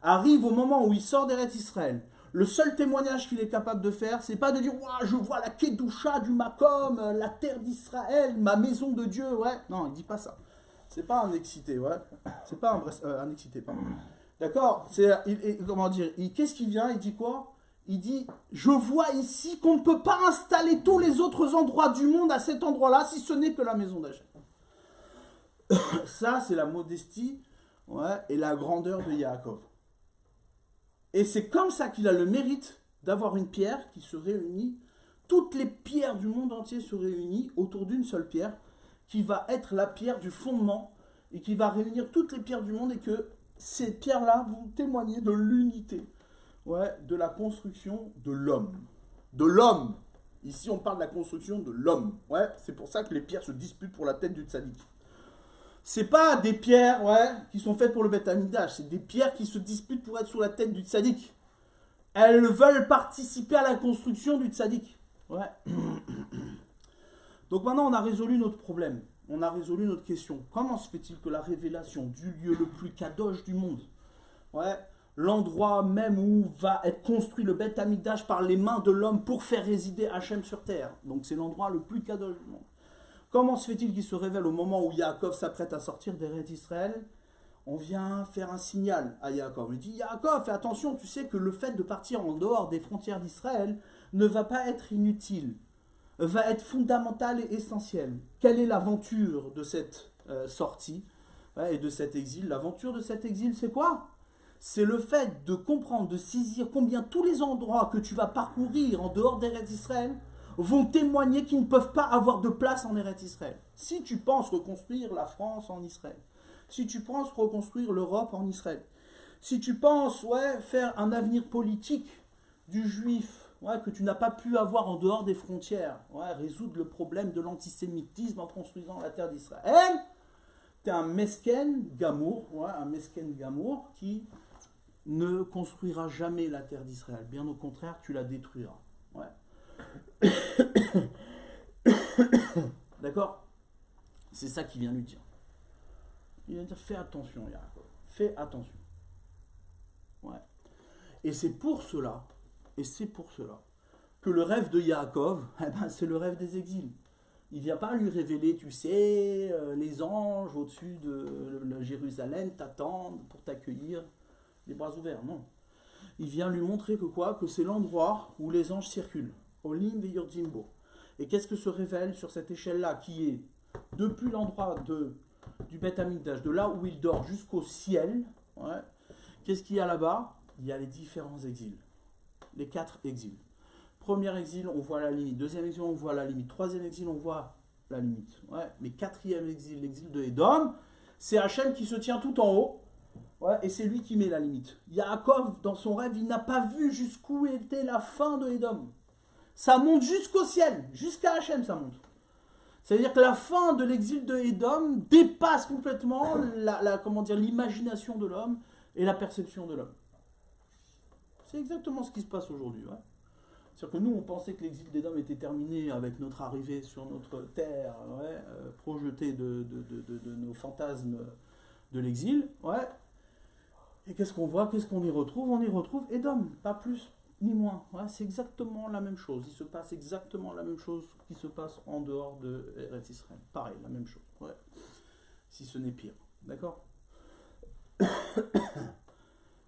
arrive au moment où il sort d'Eret Israël. Le seul témoignage qu'il est capable de faire, c'est pas de dire « je vois la Kedusha du Makom, la terre d'Israël, ma maison de Dieu », ouais. Non, il dit pas ça. C'est pas un excité, ouais. C'est pas un excité, pardon. D'accord? Comment dire? Qu'est-ce qu'il vient? Il dit quoi? Il dit, je vois ici qu'on ne peut pas installer tous les autres endroits du monde à cet endroit-là, si ce n'est que la maison d'Hachem. Ça, c'est la modestie, ouais, et la grandeur de Yaakov. Et c'est comme ça qu'il a le mérite d'avoir une pierre qui se réunit. Toutes les pierres du monde entier se réunissent autour d'une seule pierre, qui va être la pierre du fondement, et qui va réunir toutes les pierres du monde, et que ces pierres-là vont témoigner de l'unité. Ouais, de la construction de l'homme. De l'homme. Ici, on parle de la construction de l'homme. Ouais, c'est pour ça que les pierres se disputent pour la tête du tzaddik. C'est pas des pierres, ouais, qui sont faites pour le Beth Amikdash. C'est des pierres qui se disputent pour être sur la tête du tzaddik. Elles veulent participer à la construction du tzaddik. Ouais. Donc maintenant, on a résolu notre problème. On a résolu notre question. Comment se fait-il que la révélation du lieu le plus kadosh du monde, ouais, l'endroit même où va être construit le Beth Amikdash par les mains de l'homme pour faire résider Hachem sur terre. Donc c'est l'endroit le plus kadosh du monde. Comment se fait-il qu'il se révèle au moment où Yaakov s'apprête à sortir d'Eret Israël? On vient faire un signal à Yaakov. Il dit, Yaakov, fais attention, tu sais que le fait de partir en dehors des frontières d'Israël ne va pas être inutile, va être fondamental et essentiel. Quelle est l'aventure de cette sortie, ouais, et de cet exil? L'aventure de cet exil, c'est quoi? C'est le fait de comprendre, de saisir combien tous les endroits que tu vas parcourir en dehors d'Eret Israël vont témoigner qu'ils ne peuvent pas avoir de place enEret Israël. Si tu penses reconstruire la France en Israël, si tu penses reconstruire l'Europe en Israël, si tu penses, ouais, faire un avenir politique du juif, ouais, que tu n'as pas pu avoir en dehors des frontières, ouais, résoudre le problème de l'antisémitisme en construisant la terre d'Israël, tu es un mesken gamour, ouais, un mesken gamour qui ne construira jamais la terre d'Israël. Bien au contraire, tu la détruiras. Ouais. D'accord? C'est ça qu'il vient lui dire. Il vient dire, fais attention, Yaakov. Fais attention. Ouais. Et c'est pour cela que le rêve de Yaakov, eh ben, c'est le rêve des exils. Il ne vient pas lui révéler, tu sais, les anges au-dessus de Jérusalem t'attendent pour t'accueillir les bras ouverts. Non. Il vient lui montrer que quoi? Que c'est l'endroit où les anges circulent. Olim ve'yordimbo. Et qu'est-ce que se révèle sur cette échelle-là, qui est depuis l'endroit du Beth Amikdash, de là où il dort jusqu'au ciel, ouais, qu'est-ce qu'il y a là-bas? Il y a les différents exils. Les 4 exils. Premier exil, on voit la limite. Deuxième exil, on voit la limite. Troisième exil, on voit la limite. Ouais. Mais quatrième exil, l'exil de Édom, c'est Hachem qui se tient tout en haut. Ouais, et c'est lui qui met la limite. Yaakov, dans son rêve, il n'a pas vu jusqu'où était la fin de Édom. Ça monte jusqu'au ciel, jusqu'à Hachem, ça monte. C'est-à-dire que la fin de l'exil de Édom dépasse complètement l'imagination de l'homme et la perception de l'homme. C'est exactement ce qui se passe aujourd'hui. Ouais. C'est-à-dire que nous, on pensait que l'exil d'Édom était terminé avec notre arrivée sur notre terre, ouais, projetée de nos fantasmes de l'exil. Ouais. Et qu'est-ce qu'on voit? Qu'est-ce qu'on y retrouve? On y retrouve Édom, pas plus ni moins. Ouais, c'est exactement la même chose. Il se passe exactement la même chose qui se passe en dehors de Eretz Israël. Pareil, la même chose. Ouais. Si ce n'est pire. D'accord?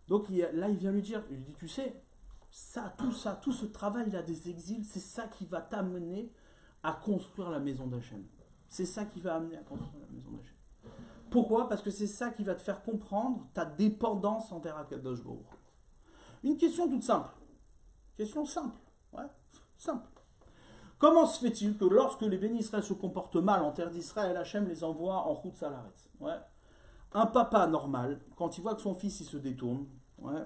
Donc là, il vient lui dire, il lui dit, tu sais, tout ce travail-là des exils, c'est ça qui va t'amener à construire la maison d'Hachem. C'est ça qui va amener à construire la maison d'Hachem. Pourquoi? Parce que c'est ça qui va te faire comprendre ta dépendance envers Akadosh Baruch Hu. Une question toute simple. Question simple. Ouais, simple. Comment se fait-il que lorsque les bénis Israël se comportent mal en terre d'Israël, Hachem les envoie en route Salaretz? Ouais. Un papa normal, quand il voit que son fils il se détourne, ouais,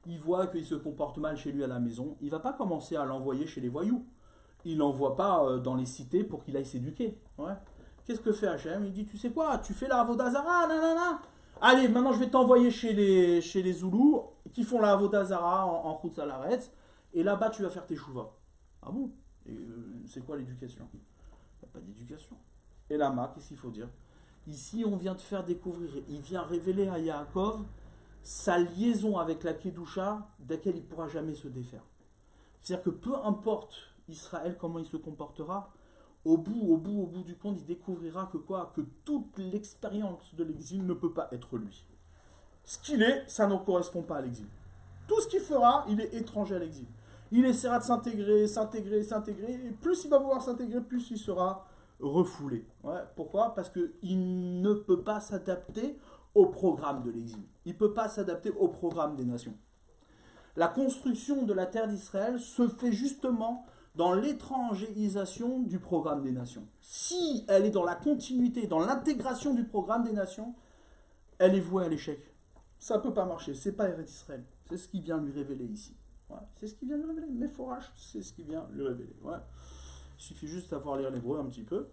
il voit qu'il se comporte mal chez lui à la maison, il ne va pas commencer à l'envoyer chez les voyous. Il l'envoie pas dans les cités pour qu'il aille s'éduquer. Ouais. Qu'est-ce que fait Hachem? Il dit, tu sais quoi, tu fais la Avodah Zara, nanana. Allez, maintenant je vais t'envoyer chez les Zoulous qui font la Avodah Zara en route Salaretz, et là-bas tu vas faire tes chouvas. Ah bon? C'est quoi l'éducation? Il n'y a pas d'éducation. Et là-bas, qu'est-ce qu'il faut dire? Ici, on vient de faire découvrir, il vient révéler à Yaakov sa liaison avec la Kedusha, laquelle il ne pourra jamais se défaire. C'est-à-dire que peu importe Israël, comment il se comportera, au bout du compte, il découvrira que quoi? Que toute l'expérience de l'exil ne peut pas être lui. Ce qu'il est, ça ne correspond pas à l'exil. Tout ce qu'il fera, il est étranger à l'exil. Il essaiera de s'intégrer, et plus il va vouloir s'intégrer, plus il sera refoulé. Ouais, pourquoi? Parce qu'il ne peut pas s'adapter au programme de l'exil. Il ne peut pas s'adapter au programme des nations. La construction de la terre d'Israël se fait justement dans l'étrangérisation du programme des nations. Si elle est dans la continuité, dans l'intégration du programme des nations, elle est vouée à l'échec. Ça ne peut pas marcher, c'est pas Eretz Israël. C'est ce qu'il vient lui révéler ici. Ouais, c'est ce qu'il vient lui révéler. Meforash, c'est ce qu'il vient lui révéler. Ouais. Il suffit juste d'avoir lire l'hébreu un petit peu.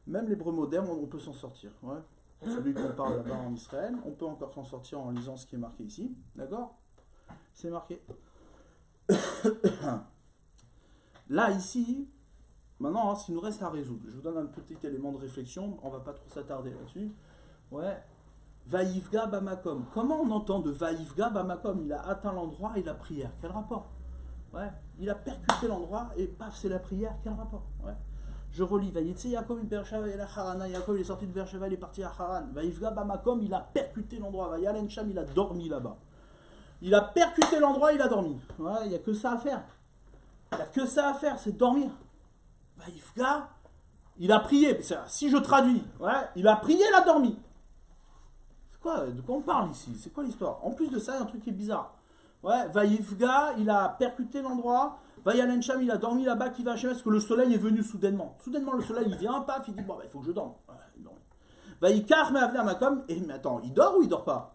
Même l'hébreu moderne, on peut s'en sortir. Ouais. Celui qu'on parle là-bas en Israël, on peut encore s'en sortir en lisant ce qui est marqué ici. D'accord? C'est marqué. Là, ici, maintenant, ce qu'il nous reste à résoudre. Je vous donne un petit élément de réflexion, on ne va pas trop s'attarder là-dessus. Ouais. Vaïfga Bamakom. Comment on entend de Vaïfga Bamakom? Il a atteint l'endroit et la prière. Quel rapport? Ouais. Il a percuté l'endroit et paf, c'est la prière. Quel rapport? Ouais. Je relis. Vaïtse Yaakov Bersheva et la Harana. Yaakov il est sorti de Bersheva, il est parti à Haran. Vaïfga Bamakom, il a percuté l'endroit. Vaïalen Sham, il a dormi là-bas. Il a percuté l'endroit, il a dormi. Ouais, il n'y a que ça à faire. Il n'y a que ça à faire, c'est dormir. Vaïfga, il a prié. Si je traduis, ouais, il a prié, il a dormi. C'est quoi? De quoi on parle ici? C'est quoi l'histoire? En plus de ça, il y a un truc qui est bizarre. Ouais, Vaïfga, il a percuté l'endroit. Vaïalen Sham, il a dormi là-bas, qui va achever parce que le soleil est venu soudainement. Soudainement, le soleil, il vient, paf, il dit, bon, il faut que je dorme. Ouais, il dormit. Vaïkar, mais avenir Makom, et mais attends, il dort ou il dort pas?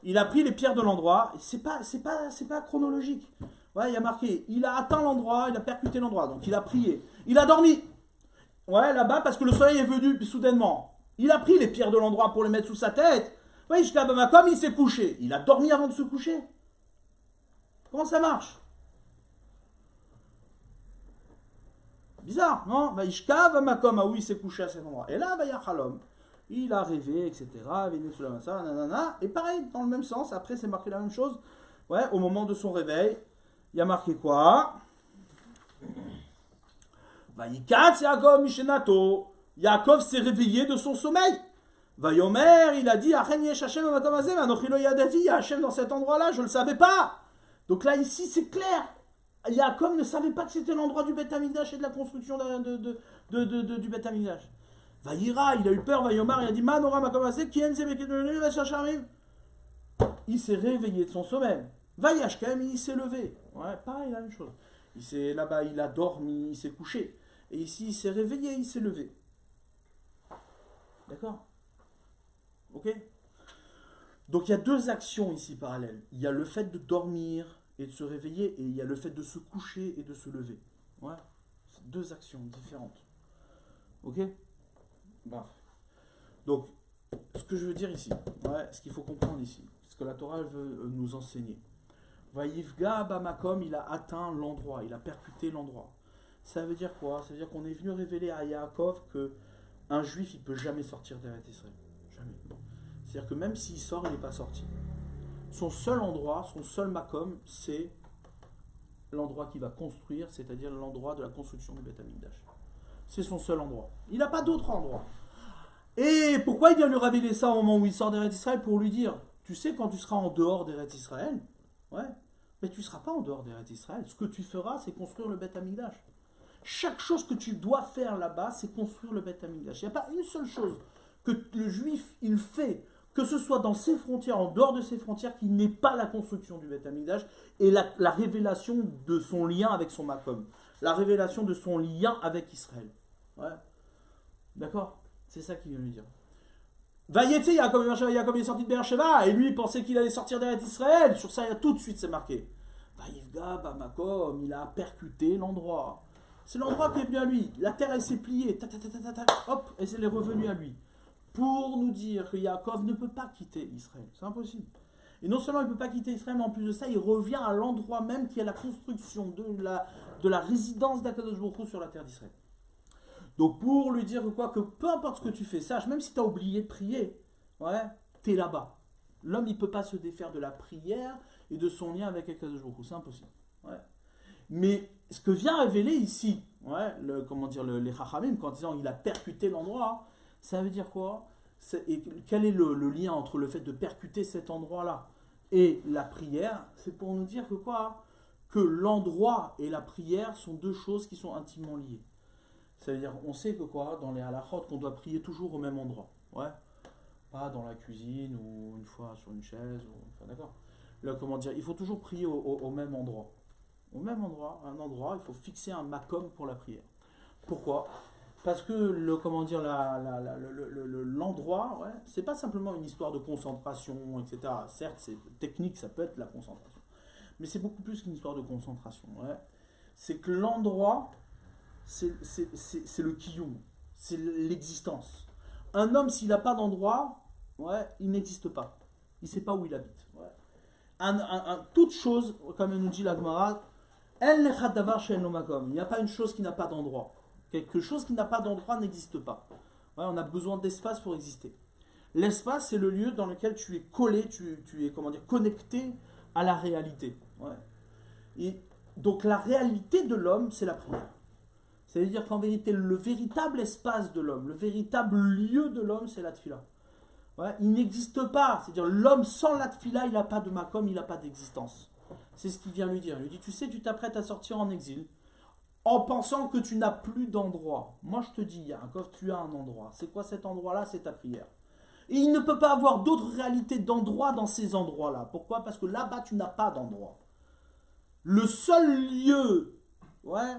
Il a pris les pierres de l'endroit, c'est pas chronologique. Ouais, il y a marqué, il a atteint l'endroit, il a percuté l'endroit, donc il a prié. Il a dormi. Ouais, là-bas, parce que le soleil est venu soudainement. Il a pris les pierres de l'endroit pour les mettre sous sa tête. Ouais, jusqu'à Bamakom, il s'est couché. Il a dormi avant de se coucher. Comment ça marche? Bizarre, non? Vaïshka Bamakom, ah oui, il s'est couché à cet endroit. Et là, Vaïachalom. Il a rêvé, etc. Et pareil, dans le même sens, après c'est marqué la même chose. Ouais, au moment de son réveil, il y a marqué quoi? Vaïkatz Yaakov Mishenato. Yaakov s'est réveillé de son sommeil. Vayomer, il a dit, Achen yesh Hashem amatamazem, anochilo yadati, il y a Hashem dans cet endroit-là, je ne le savais pas. Donc là, ici, c'est clair. Yaakov ne savait pas que c'était l'endroit du Beth Amikdash et de la construction du Beth Amikdash. Vaïra, il a eu peur, Vaïomar, il a dit Manora Makamase, il s'est réveillé de son sommeil. Vaïashkem, il s'est levé. Ouais, pareil, la même chose. Là-bas, il a dormi, il s'est couché. Et ici, il s'est réveillé, il s'est levé. D'accord? Ok? Donc il y a deux actions ici parallèles. Il y a le fait de dormir et de se réveiller, et il y a le fait de se coucher et de se lever. Ouais? C'est deux actions différentes. Ok? Bref. Donc, ce que je veux dire ici, ouais, ce qu'il faut comprendre ici, ce que la Torah veut nous enseigner. Vaïfga Bamakom, il a atteint l'endroit, il a percuté l'endroit. Ça veut dire quoi? Ça veut dire qu'on est venu révéler à Yaakov que un juif, il peut jamais sortir d'Eretz Israël. Jamais. C'est-à-dire que même s'il sort, il n'est pas sorti. Son seul endroit, son seul makom, c'est l'endroit qu'il va construire, c'est-à-dire l'endroit de la construction du Beth Amikdash. C'est son seul endroit. Il n'a pas d'autre endroit. Et pourquoi il vient lui révéler ça au moment où il sort d'Eretz Israël? Pour lui dire, tu sais, quand tu seras en dehors d'Eretz Israël, ouais, mais tu ne seras pas en dehors d'Eretz Israël. Ce que tu feras, c'est construire le Beth Amikdash. Chaque chose que tu dois faire là-bas, c'est construire le Beth Amikdash. Il n'y a pas une seule chose que le juif, il fait, que ce soit dans ses frontières, en dehors de ses frontières, qui n'est pas la construction du Beth Amikdash et la révélation de son lien avec son Makom. La révélation de son lien avec Israël. Ouais. D'accord? C'est ça qu'il vient lui dire. Vayetse, Yaakov est sorti de Beersheba, et lui il pensait qu'il allait sortir d'Eretz Israël. Sur ça, tout de suite c'est marqué. Vaïfga Bamakom, il a percuté l'endroit. C'est l'endroit qui est venu à lui. La terre elle s'est pliée, hop, et elle est revenue à lui. Pour nous dire que Yaakov ne peut pas quitter Israël. C'est impossible. Et non seulement il ne peut pas quitter Israël, mais en plus de ça, il revient à l'endroit même qui est la construction de la résidence d'Akadosh Baruch Hu sur la terre d'Israël. Donc pour lui dire que peu importe ce que tu fais, sache, même si tu as oublié de prier, ouais, tu es là-bas. L'homme, il ne peut pas se défaire de la prière et de son lien avec Akadosh Baruch Hu. C'est impossible. Ouais. Mais ce que vient révéler ici, ouais, les Chachamim, quand disant il a percuté l'endroit, ça veut dire quoi? Et quel est le lien entre le fait de percuter cet endroit-là et la prière? C'est pour nous dire que quoi? Que l'endroit et la prière sont deux choses qui sont intimement liées. C'est-à-dire, on sait que quoi? Dans les halachot, qu'on doit prier toujours au même endroit. Ouais. Pas dans la cuisine ou une fois sur une chaise. Enfin, d'accord. Là, il faut toujours prier au même endroit. Au même endroit, un endroit, il faut fixer un makom pour la prière. Pourquoi? Parce que l'endroit, ouais, c'est pas simplement une histoire de concentration, etc. Certes, c'est technique, ça peut être la concentration. Mais c'est beaucoup plus qu'une histoire de concentration. Ouais. C'est que l'endroit, c'est le kiyum, c'est l'existence. Un homme, s'il n'a pas d'endroit, ouais, il n'existe pas. Il ne sait pas où il habite. Ouais. Toute chose, comme nous dit la Gemara, il n'y a pas une chose qui n'a pas d'endroit. Quelque chose qui n'a pas d'endroit n'existe pas. Ouais, on a besoin d'espace pour exister. L'espace, c'est le lieu dans lequel tu es collé, tu es connecté à la réalité. Ouais. Et donc la réalité de l'homme, c'est la prière. C'est-à-dire qu'en vérité, le véritable espace de l'homme, le véritable lieu de l'homme, c'est la tfila. Ouais, il n'existe pas. C'est-à-dire l'homme sans la tfila, il n'a pas de makom, il n'a pas d'existence. C'est ce qu'il vient lui dire. Il lui dit, tu sais, tu t'apprêtes à sortir en exil en pensant que tu n'as plus d'endroit. Moi, je te dis, Yaakov, tu as un endroit. C'est quoi cet endroit-là? C'est ta prière. Et il ne peut pas avoir d'autre réalité d'endroit dans ces endroits-là. Pourquoi? Parce que là-bas, tu n'as pas d'endroit. Le seul lieu, ouais,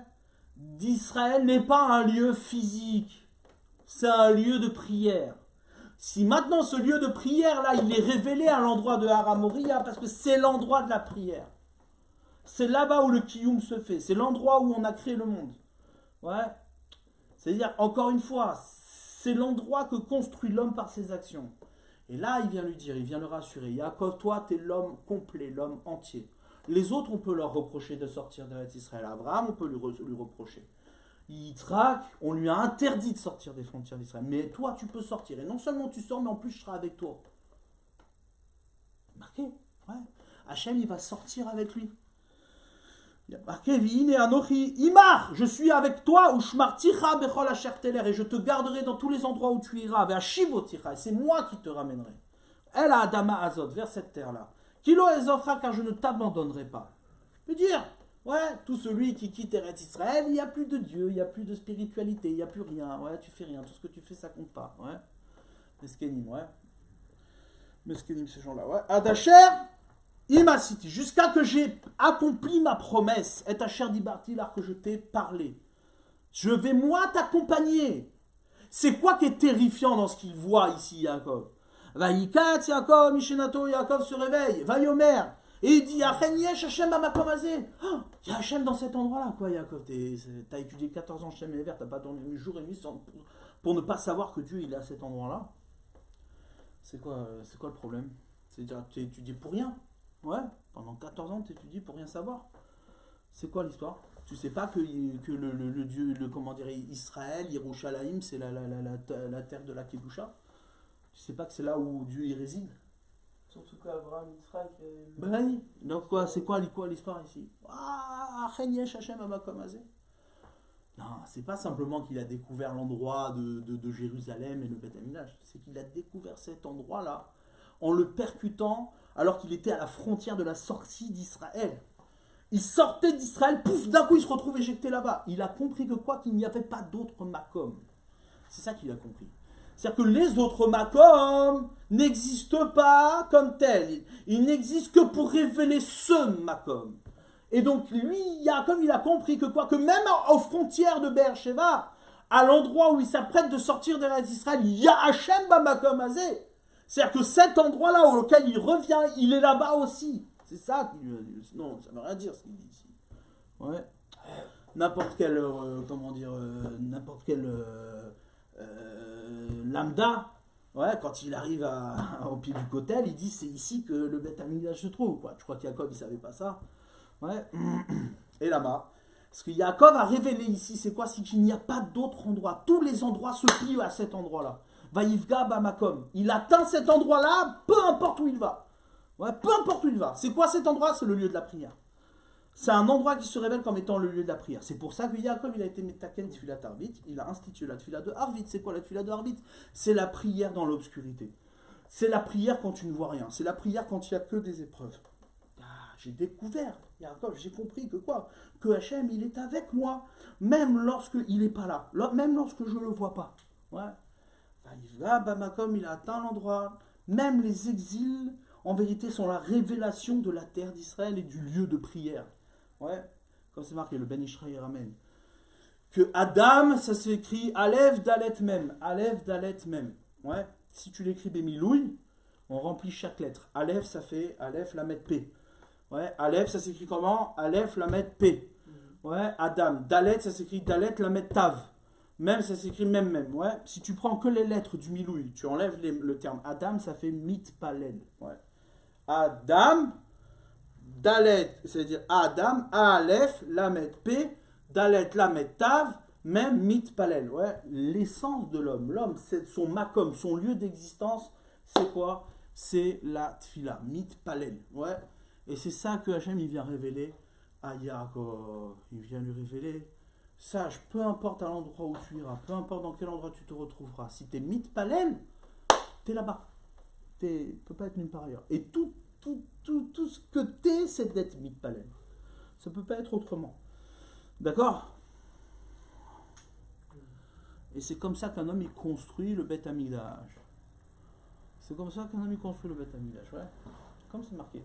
d'Israël n'est pas un lieu physique, c'est un lieu de prière. Si maintenant ce lieu de prière là, il est révélé à l'endroit de Har HaMoriah, parce que c'est l'endroit de la prière. C'est là-bas où le kiyum se fait, c'est l'endroit où on a créé le monde. Ouais. C'est-à-dire, encore une fois, c'est l'endroit que construit l'homme par ses actions. Et là, il vient lui dire, il vient le rassurer, Yaakov, toi, tu es l'homme complet, l'homme entier. Les autres, on peut leur reprocher de sortir d'Eretz Israël. Abraham, on peut lui reprocher. Yitzhak, on lui a interdit de sortir des frontières d'Israël. Mais toi, tu peux sortir. Et non seulement tu sors, mais en plus, je serai avec toi. Marqué, ouais. Hachem, il va sortir avec lui. Il y a marqué, V'ine Anochi Imar, je suis avec toi, ou Shmarticha Bechol Asher Teler, et je te garderai dans tous les endroits où tu iras. Ve'ashivoticha, et c'est moi qui te ramènerai. El Adama Azot, vers cette terre-là. Kilo Ezofra, car je ne t'abandonnerai pas. Je veux dire, ouais, tout celui qui quitte Eretz Israël, il n'y a plus de Dieu, il n'y a plus de spiritualité, il n'y a plus rien. Ouais, tu fais rien, tout ce que tu fais, ça compte pas. Ouais. Meskenim, ouais. Meskenim, ces gens-là, ouais. Adacher, Imasiti, jusqu'à que j'ai accompli ma promesse, et Asher Dibarti, là que je t'ai parlé. Je vais moi t'accompagner. C'est quoi qui est terrifiant dans ce qu'il voit ici, Yaakov? Vaïkat, Yaakov, Mishenato, Yaakov se réveille. Vaïomer. Et il dit, Achen yesh Hashem bamakomazé. Il y a Hashem dans cet endroit-là, quoi, Yaakov. T'as étudié 14 ans Hashem et Vert, t'as pas dormi jour et nuit pour ne pas savoir que Dieu il est à cet endroit-là. C'est quoi le problème? C'est-à-dire, tu étudies pour rien. Ouais, pendant 14 ans, tu étudies pour rien savoir. C'est quoi l'histoire? Tu sais pas que le Dieu, comment dire, Israël, Yerushalayim, c'est la terre de la Kedusha? Tu sais pas que c'est là où Dieu y réside? Surtout qu'Abraham, Yitzhak. Ben oui. Donc quoi, c'est quoi l'histoire ici? Ah, Chen Yesh Hashem Amakom Hazeh. Non, c'est pas simplement qu'il a découvert l'endroit de Jérusalem et le Beth Amikdash. C'est qu'il a découvert cet endroit-là en le percutant alors qu'il était à la frontière de la sortie d'Israël. Il sortait d'Israël, pouf, d'un coup il se retrouve éjecté là-bas. Il a compris que quoi? Qu'il n'y avait pas d'autre Makom. C'est ça qu'il a compris. C'est-à-dire que les autres Makom n'existent pas comme tels. Ils n'existent que pour révéler ce Makom. Et donc lui, comme il a compris que quoi? Que même aux frontières de Beersheba, à l'endroit où il s'apprête de sortir d'Eretz Israël, il y a Hachem Bamakom Hazeh. C'est-à-dire que cet endroit-là auquel il revient, il est là-bas aussi. C'est ça qu'il lui a dit. Non, ça ne veut rien dire ce qu'il dit ici. Ouais. N'importe quel, n'importe quel lambda, ouais, quand il arrive au pied du kotel, il dit c'est ici que le Beth Amikdash se trouve. Quoi. Je crois qu'Yaakov, il ne savait pas ça. Ouais. Et là-bas, ce que Yaakov a révélé ici, c'est quoi? C'est qu'il n'y a pas d'autre endroit. Tous les endroits se plient à cet endroit-là. Vaïvga Bamakom. Il atteint cet endroit-là, peu importe où il va. Ouais, peu importe où il va. C'est quoi cet endroit? C'est le lieu de la prière. C'est un endroit qui se révèle comme étant le lieu de la prière. C'est pour ça que Yaakov, il a été Metaken Tfilat Arvit. Il a institué la Tfilat de Arvit. C'est quoi la Tfilat de Arvit? C'est la prière dans l'obscurité. C'est la prière quand tu ne vois rien. C'est la prière quand il n'y a que des épreuves. Ah, j'ai découvert, Yaakov, j'ai compris que quoi? Que Hachem, il est avec moi. Même lorsqu'il n'est pas là. Même lorsque je ne le vois pas. Ouais. Il va, Bamakom, il a atteint l'endroit. Même les exils, en vérité, sont la révélation de la terre d'Israël et du lieu de prière. Ouais, comme c'est marqué, le Ben Ishraï ramène. Que Adam, ça s'écrit Aleph Dalet Mem. Aleph Dalet Mem. Ouais, si tu l'écris Bémilouï, on remplit chaque lettre. Aleph, ça fait Aleph Lamet P. Ouais, Aleph, ça s'écrit comment? Aleph Lamet P. Ouais, Adam. Dalet, ça s'écrit Dalet Lamet Tav. Même, ça s'écrit même. Ouais. Si tu prends que les lettres du Milouï, tu enlèves le terme Adam, ça fait Mitpalel. Ouais. Adam, Dalet, c'est-à-dire Adam, Aleph, Lamet P, Dalet, Lamet Tav, même Mitpalel. Ouais. L'essence de l'homme. L'homme, c'est son makom, son lieu d'existence, c'est quoi? C'est la tfila, Mitpalel. Ouais. Et c'est ça que Hachem, il vient révéler à Yaakov. Il vient lui révéler. Sache, peu importe à l'endroit où tu iras, peu importe dans quel endroit tu te retrouveras, si t'es Mitpalel, t'es là-bas. Tu peux pas être nulle part ailleurs. Et tout ce que t'es, c'est d'être Mitpalel. Ça peut pas être autrement. D'accord? Et c'est comme ça qu'un homme il construit le Beth Amikdash. C'est comme ça qu'un homme il construit le Beth Amikdash, ouais. Comme c'est marqué.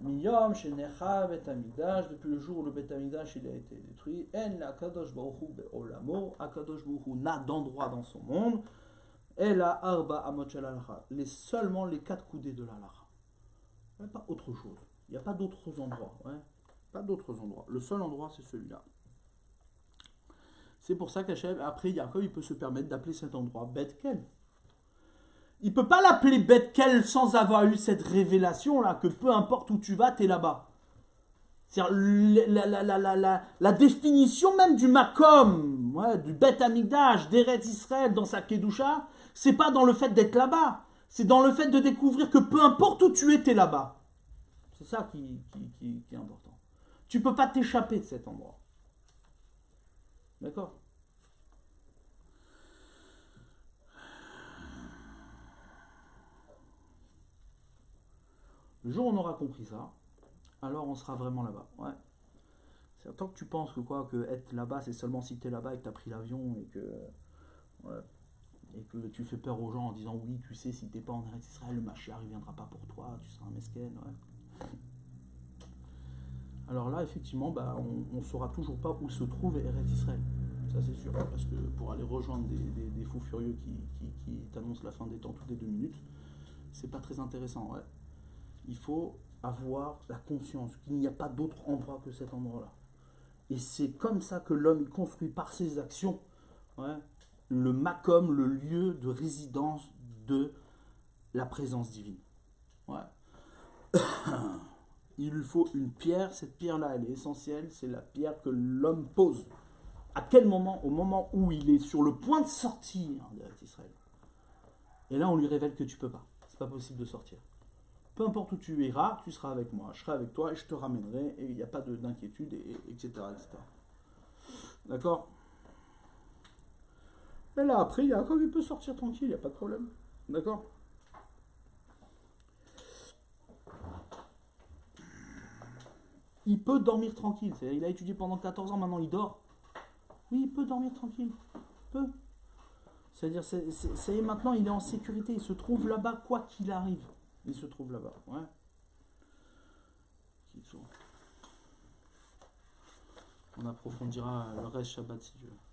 Miyom shenecha Beth Amikdash, depuis le jour où le Beth Amikdash il a été détruit, en la Kadosh Baruch Hu be'olamo, Akadosh Baruch Hu n'a d'endroit dans son monde, et la arba amot shel halacha, seulement les 4 coudées de l'halacha. Il n'y a pas autre chose. Il n'y a pas d'autres endroits. Ouais. Pas d'autres endroits. Le seul endroit c'est celui-là. C'est pour ça qu'Hachem, après Yaakov, il peut se permettre d'appeler cet endroit Beth-Kel. Il ne peut pas l'appeler Beth-Kel sans avoir eu cette révélation-là, que peu importe où tu vas, tu es là-bas. C'est-à-dire la définition même du Makom, ouais, du Beth Amikdash, d'Eretz Israël dans sa Kedusha, c'est pas dans le fait d'être là-bas, c'est dans le fait de découvrir que peu importe où tu es, tu es là-bas. C'est ça qui est important. Tu ne peux pas t'échapper de cet endroit. D'accord? Le jour où on aura compris ça, alors on sera vraiment là-bas. Ouais. C'est tant que tu penses que être là-bas, c'est seulement si tu es là-bas et que tu as pris l'avion et que tu fais peur aux gens en disant oui, tu sais, si tu n'es pas en Eretz Israël, le Mashiach ne viendra pas pour toi, tu seras un mesken. Ouais. Alors là, effectivement, on ne saura toujours pas où se trouve Eretz Israël. Ça, c'est sûr. Parce que pour aller rejoindre des fous furieux qui t'annoncent la fin des temps toutes les 2 minutes, c'est pas très intéressant. Ouais. Il faut avoir la conscience qu'il n'y a pas d'autre endroit que cet endroit-là. Et c'est comme ça que l'homme construit par ses actions, ouais, le makom, le lieu de résidence de la présence divine. Ouais. il lui faut une pierre. Cette pierre-là, elle est essentielle. C'est la pierre que l'homme pose. À quel moment? Au moment où il est sur le point de sortir d'Israël. Et là, on lui révèle que tu peux pas. C'est pas possible de sortir. Peu importe où tu iras, tu seras avec moi. Je serai avec toi et je te ramènerai. Et il n'y a pas d'inquiétude, etc., etc. D'accord? Et là, après, Yaakov, il peut sortir tranquille, il n'y a pas de problème. D'accord? Il peut dormir tranquille. C'est-à-dire, il a étudié pendant 14 ans, maintenant il dort. Oui, il peut dormir tranquille. Il peut. C'est-à-dire, ça y est, maintenant il est en sécurité. Il se trouve là-bas, quoi qu'il arrive. Il se trouve là-bas. Ouais. On approfondira le reste Shabbat si Dieu veut.